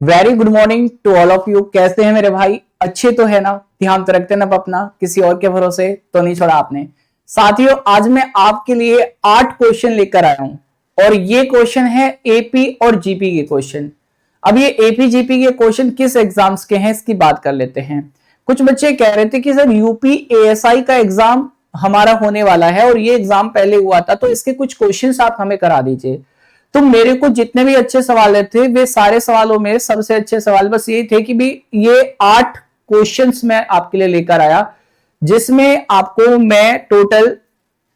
Very good morning to all of you. कैसे हैं मेरे भाई? अच्छे तो है ना? ध्यान तो रखते ना अपना, किसी और के भरोसे तो नहीं छोड़ा आपने। साथियों, आज मैं आपके लिए 8 क्वेश्चन लेकर आया हूं और ये क्वेश्चन है एपी और जीपी के क्वेश्चन। अब ये एपी जीपी के क्वेश्चन किस एग्जाम्स के हैं इसकी बात कर लेते हैं। कुछ बच्चे कह रहे थे कि सर यूपी एएसआई का एग्जाम हमारा होने वाला है और ये एग्जाम पहले हुआ था, तो इसके कुछ क्वेश्चंस आप हमें करा दीजिए। तो मेरे को जितने भी अच्छे सवाल थे वे सारे सवालों में सबसे अच्छे सवाल बस ये थे कि भी ये 8 क्वेश्चंस मैं आपके लिए लेकर आया, जिसमें आपको मैं टोटल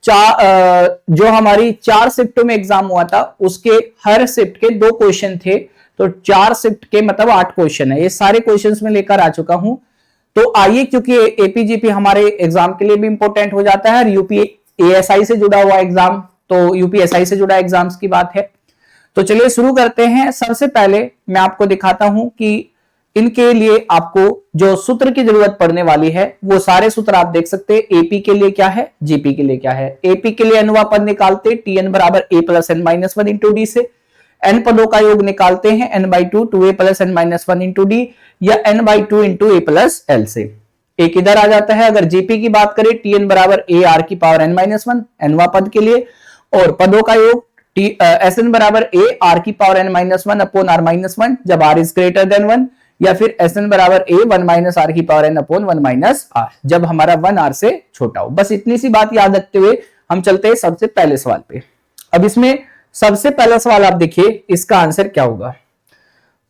जो हमारी 4 शिफ्टों में एग्जाम हुआ था उसके हर शिफ्ट के 2 क्वेश्चन थे, तो 4 शिफ्ट के मतलब 8 क्वेश्चन है। ये सारे क्वेश्चंस में लेकर आ चुका हूं। तो आइए, क्योंकि एपीजीपी हमारे एग्जाम के लिए भी इंपॉर्टेंट हो जाता है और यूपी एएसआई से जुड़ा हुआ एग्जाम, तो यूपीएसआई से जुड़ा एग्जाम्स की बात है। तो चलिए शुरू करते हैं। सबसे पहले मैं आपको दिखाता हूं कि इनके लिए आपको जो सूत्र की जरूरत पड़ने वाली है वो सारे सूत्र आप देख सकते हैं। एपी के लिए क्या है, जीपी के लिए क्या है। एपी के लिए अनुवा पद निकालते टीएन बराबर A plus N minus one into D से। एन पदों का योग निकालते हैं N by two A plus N minus one into D या N by two into A plus L से। एक इधर आ जाता है। अगर जीपी की बात करें टीएन बराबर ए आर की पावर एन माइनस वन एनवा पद के लिए, और पदों का योग एस एन बराबर ए आर की power N minus one upon R minus one जब R is greater than one, या फिर एस एन बराबर ए वन माइनस आर की power N upon one minus R जब हमारा वन आर से छोटा हो। बस इतनी सी बात याद रखते हुए हम चलते हैं सबसे पहले सवाल पे। अब इसमें सबसे पहला सवाल आप देखिए, इसका आंसर क्या होगा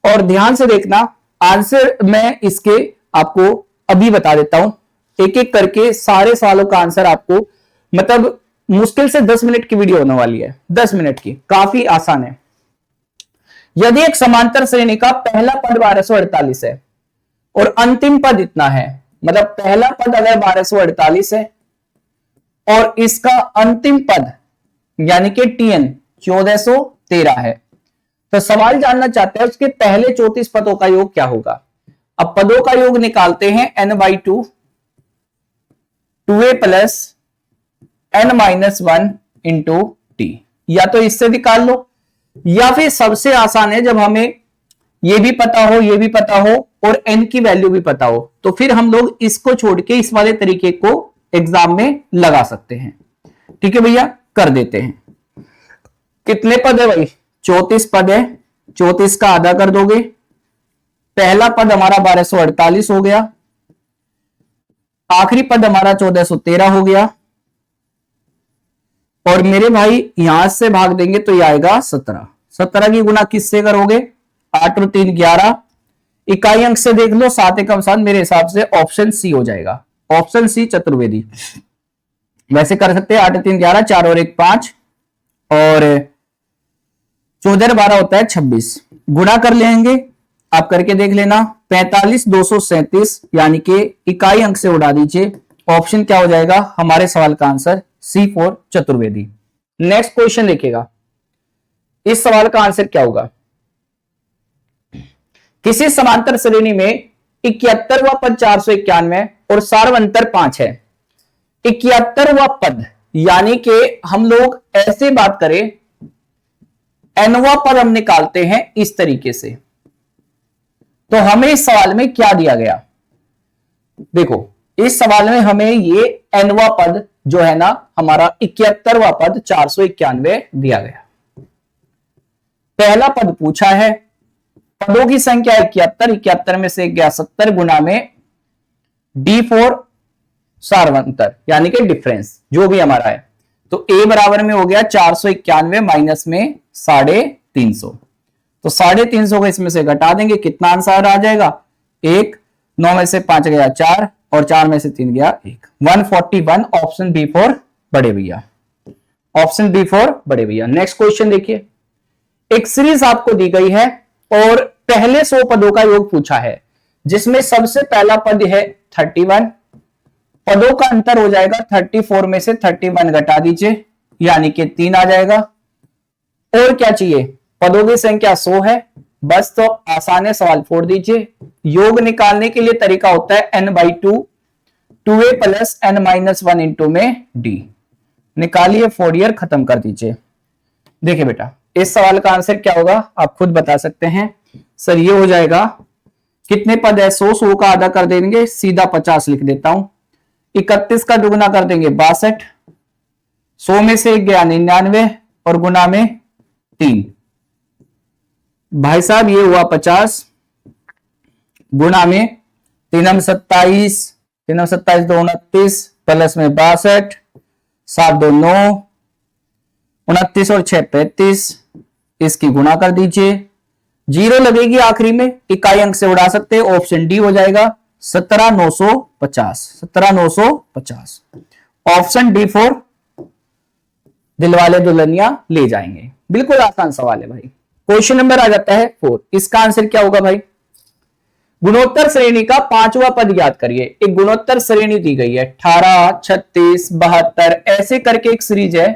और ध्यान से देखना। आंसर मैं इसके आपको अभी बता देता हूं, एक एक करके सारे सवालों का आंसर आपको, मतलब मुश्किल से 10 मिनट की वीडियो होने वाली है, 10 मिनट की, काफी आसान है। यदि एक समांतर श्रेणी का पहला पद 1248 है और अंतिम पद इतना है, मतलब पहला पद अगर 1248 है और इसका अंतिम पद यानी कि टीएन 1413 है, तो सवाल जानना चाहते हैं उसके पहले 34 पदों का योग क्या होगा। अब पदों का योग निकालते हैं N by two A plus N minus one into t, या तो इससे निकाल लो या फिर सबसे आसान है जब हमें ये भी पता हो ये भी पता हो और एन की वैल्यू भी पता हो, तो फिर हम लोग इसको छोड़ के इस वाले तरीके को एग्जाम में लगा सकते हैं। ठीक है भैया, कर देते हैं। कितने पद है भाई? 34 पद है। 34 का आधा कर दोगे, पहला पद हमारा 1248 हो गया, आखिरी पद हमारा 1413 हो गया, और मेरे भाई यहां से भाग देंगे तो ये आएगा 17। 17 की गुना किससे करोगे? 8 और 3 11, इकाई अंक से देख लो 7 एकम 7, मेरे हिसाब से ऑप्शन सी हो जाएगा। Option c Chaturvedi. वैसे कर सकते हैं 8 3 11, 4 और 1 5, और 14 12 होता है 26। गुणा कर लेंगे, आप करके देख लेना। 45 237 यानी कि इकाई अंक से उड़ा दीजिए। ऑप्शन क्या हो जाएगा हमारे सवाल का answer? C4 Chaturvedi. Next question देखिएगा, इस सवाल का आंसर क्या होगा। किसी समांतर श्रेणी में 71वां पद 491 और सार्वंतर 5 है। 71वां पद यानी कि हम लोग ऐसे बात करें, एनवा पद हम निकालते हैं इस तरीके से, तो हमें इस सवाल में क्या दिया गया? देखो, इस सवाल में हमें ये एनवा पद जो है ना हमारा 71वां पद 491 दिया गया। पहला पद पूछा है, पदों की संख्या 71, 71 में से गया 70 गुना में D4 सार्वंतर यानी कि डिफरेंस जो भी हमारा है, तो A बराबर में हो गया 491 माइनस में 350, तो 350 को इसमें से घटा देंगे, कितना आंसर आ जाएगा? 1, 9 में से 5 गया 4 और 4 में से 3 गया 1, 141। ऑप्शन B4 बड़े भैया, ऑप्शन B4 बड़े भैया। नेक्स्ट क्वेश्चन देखिए, एक सीरीज आपको दी गई है और पहले 100 पदों का योग पूछा है, जिसमें सबसे पहला पद है 31, पदों का अंतर हो जाएगा 34 में से 31 घटा दीजिए यानी कि 3 आ जाएगा। और क्या चाहिए? पदों की संख्या 100 है, बस तो आसान है, सवाल फोड़ दीजिए। योग निकालने के लिए तरीका होता है n by two A plus N minus one into में डी। निकालिए, फोड़िए, खत्म कर दीजिए। देखिए बेटा, इस सवाल का आंसर क्या होगा आप खुद बता सकते हैं। सर ये हो जाएगा, कितने पद है, 100 का आधा कर देंगे, सीधा 50 लिख देता हूं। 31 का दुगुना कर देंगे 62, 100 में से 1 गया 99 और गुना में 3, भाई साहब ये हुआ 50 गुना में 3 27, 3 27 2 29 प्लस में 62, 7 2 9, 29 और 6 35, इसकी गुणा कर दीजिए, 0 लगेगी आखिरी में, इकाई अंक से उड़ा सकते हैं, ऑप्शन डी हो जाएगा 17,950, 17,950 option D for Dilwale Dulhania ले जाएंगे। बिल्कुल आसान सवाल है भाई। क्वेश्चन नंबर आ जाता है 4, इसका आंसर क्या होगा भाई, गुणोत्तर श्रेणी का 5वां पद याद करिए। एक गुणोत्तर श्रेणी दी गई है 18, 36, 72 ऐसे करके एक सीरीज है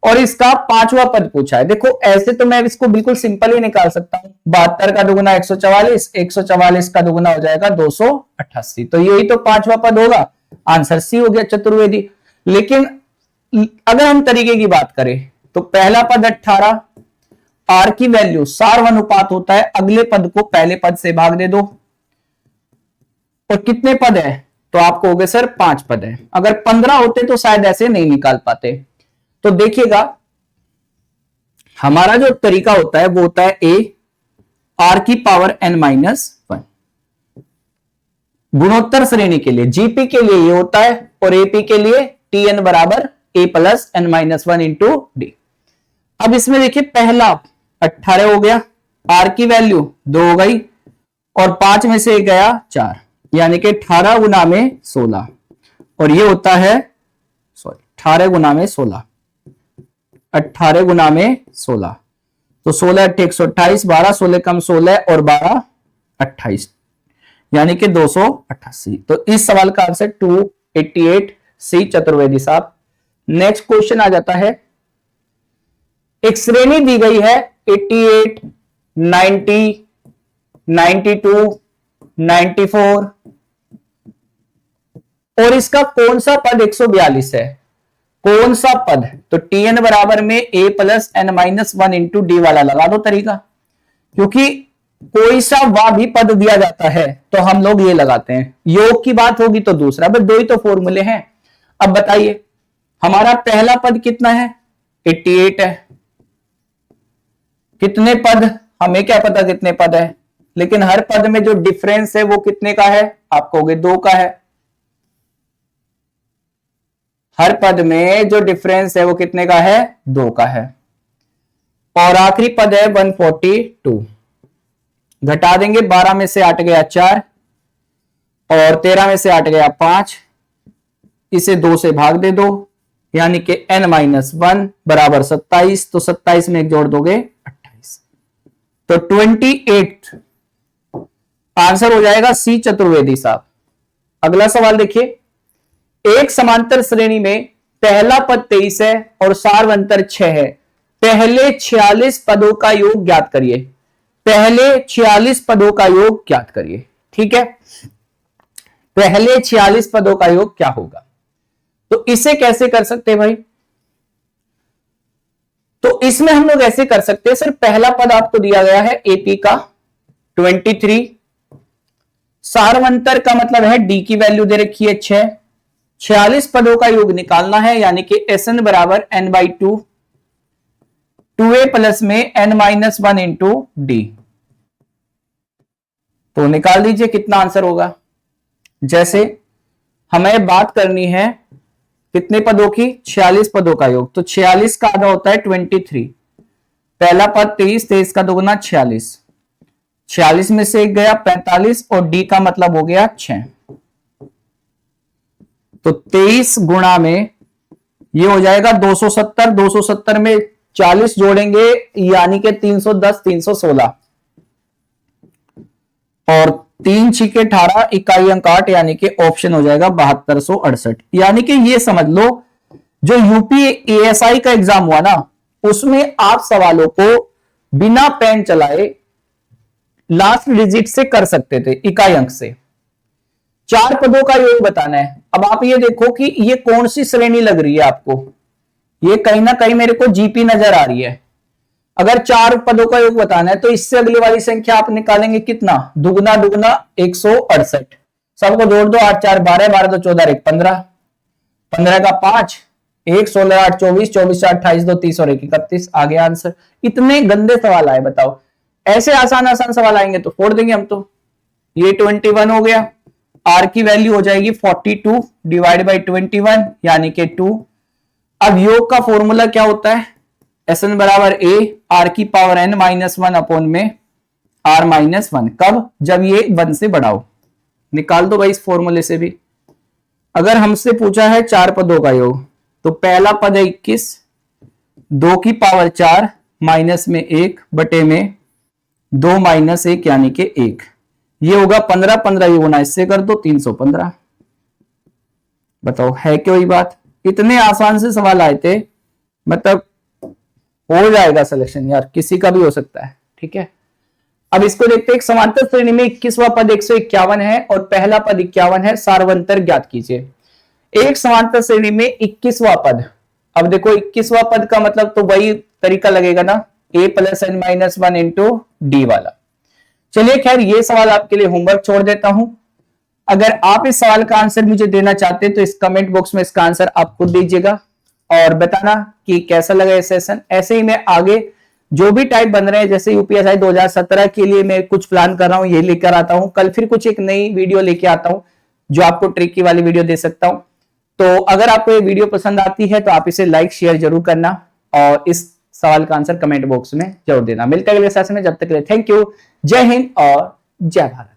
और इसका 5वां पद पूछा है। देखो ऐसे तो मैं इसको बिल्कुल सिंपल ही निकाल सकता हूं, 72 का दुगुना 144, 144 का दुगुना हो जाएगा 288, तो यही तो 5वां पद होगा, आंसर सी हो गया चतुर्वेदी। लेकिन अगर हम तरीके की बात करें तो पहला पद 18, आर की वैल्यू सार्वनुपात होता है, अगले पद को पहले पद से भाग दे दो, और कितने पद है, तो आपको हो गए सर 5 पद है। अगर 15 होते तो शायद ऐसे नहीं निकाल पाते। तो देखिएगा हमारा जो तरीका होता है वो होता है ए आर की पावर n-1 गुणोत्तर श्रेणी के लिए, जीपी के लिए ये होता है और एपी के लिए tn बराबर a plus n-1 into D. अब इसमें देखिए पहला 18 हो गया, आर की वैल्यू 2 हो गई और 5 में से गया 4, यानी कि 18 गुना में 16, और ये होता है 18 गुना में 16, 18 गुना में 16, तो 16 8 128, 12 16 कम 16 और 12 28, यानी कि 288। तो इस सवाल का आंसर 288 सी चतुर्वेदी साहब। नेक्स्ट क्वेश्चन आ जाता है, एक श्रेणी दी गई है 88, 90, 92, 94 और इसका कौन सा पद 142 है, कौन सा पद, तो tn बराबर में a plus n-1 into d वाला लगा दो तरीका, क्योंकि कोई सा वा भी पद दिया जाता है तो हम लोग ये लगाते हैं, योग की बात होगी तो दूसरा, बस 2 ही तो फॉर्मूले हैं। अब बताइए हमारा पहला पद कितना है, 88 है, कितने पद, हमें क्या पता कितने पद है, लेकिन हर पद में जो डिफरेंस है वो कितने का है, आपको होगे 2 का है, हर पद में जो डिफरेंस है वो कितने का है, 2 का है, और आखिरी पद है 142, घटा देंगे, 12 में से 8 गया 4 और 13 में से 8 गया 5, इसे 2 से भाग दे दो, यानी कि n-1 बराबर 27, तो 27 में एक जोड़ दोगे 28, तो 28 आंसर हो जाएगा सी चतुर्वेदी साहब। अगला सवाल देखिए, एक समांतर श्रेणी में पहला पद 23 है और सार्वंतर 6 है, पहले 46 पदों का योग ज्ञात करिए, पहले 46 पदों का योग ज्ञात करिए। ठीक है, पहले 46 पदों का योग क्या होगा, तो इसे कैसे कर सकते हैं भाई, तो इसमें हम लोग ऐसे कर सकते हैं, सर पहला पद आपको दिया गया है एपी का 23, सार्वंतर का मतलब है डी की वैल्यू दे रखी है 6, 46 पदों का योग निकालना है, यानी कि Sn बराबर n/2, 2a प्लस में n-1 इंटू डी, तो निकाल दीजिए कितना आंसर होगा। जैसे हमें बात करनी है कितने पदों की, 46 पदों का योग, तो 46 का आधा होता है 23, पहला पद 23, 23 का दोगुना 46, 46 में से एक गया 45 और डी का मतलब हो गया 6, तो 23 गुणा में ये हो जाएगा 270, 270 में 40 जोड़ेंगे यानी कि 310, 316 और 3 छिके 18, इकाई अंक 8, यानी कि ऑप्शन हो जाएगा 7268। यानी कि ये समझ लो जो यूपी एएसआई का एग्जाम हुआ ना, उसमें आप सवालों को बिना पेन चलाए लास्ट डिजिट से कर सकते थे, इकाई अंक से। 4 पदों का योग बताना है। अब आप ये देखो कि ये कौन सी श्रेणी लग रही है आपको, ये कहीं ना कहीं मेरे को जीपी नजर आ रही है, अगर 4 पदों का योग बताना है तो इससे अगली वाली संख्या आप निकालेंगे कितना, दुगना दुगना 168, सबको जोड़ दो, 8 4 12, 12 2 14 1 15, 15 का 5 1, 16 8 24, 24 4 28, 2 30 और 1 31, आ गया आंसर। इतने गंदे सवाल आए बताओ, ऐसे आसान आसान सवाल आएंगे तो फोड़ देंगे हम तो। ये 21 हो गया, आर की वैल्यू हो जाएगी 42 डिवाइड बाई 21 यानी कि 2। अब योग का फॉर्मूला क्या होता है, एस एन बराबर ए आर की पावर एन माइनस 1 अपॉन में आर माइनस 1, कब, जब ये 1 से बड़ा हो। निकाल दो भाई इस फॉर्मूले से भी। अगर हमसे पूछा है 4 पदों का योग तो पहला पद है 21, 2 की पावर 4 माइनस में 1 बटे में 2 माइनस 1 यानी कि 1, ये होगा 15, 15 ये गुना इससे कर दो 315। बताओ है क्या वही बात, इतने आसान से सवाल आए थे, मतलब हो जाएगा सिलेक्शन यार, किसी का भी हो सकता है। ठीक है, अब इसको देखते हैं। एक समांतर श्रेणी में 21वां पद 151 है और पहला पद 51 है, सार्वंतर ज्ञात कीजिए। एक समांतर श्रेणी में 21वां पद, अब देखो 21वां पद का मतलब तो वही तरीका लगेगा ना, a plus N minus 1 into d वाला। चलिए खैर ये सवाल आपके लिए होमवर्क छोड़ देता हूं। अगर आप इस सवाल का आंसर मुझे देना चाहते हैं तो इस कमेंट बॉक्स में इसका आंसर आप खुद दीजिएगा और बताना कि कैसा लगा ये सेशन। ऐसे ही मैं आगे जो भी टाइप बन रहे हैं, जैसे यूपीएसआई 2017 के लिए मैं कुछ प्लान कर रहा हूं, ये लेकर आता हूं। कल फिर कुछ एक नई वीडियो लेके आता हूं जो आपको ट्रिकी वाली वीडियो दे सकता हूं। तो अगर आपको ये वीडियो पसंद आती है तो आप इसे लाइक शेयर जरूर करना और इस सवाल का आंसर कमेंट बॉक्स में जरूर देना। मिलते हैं अगले सेशन में, जब तक के लिए थैंक यू, जय हिंद और जय भारत।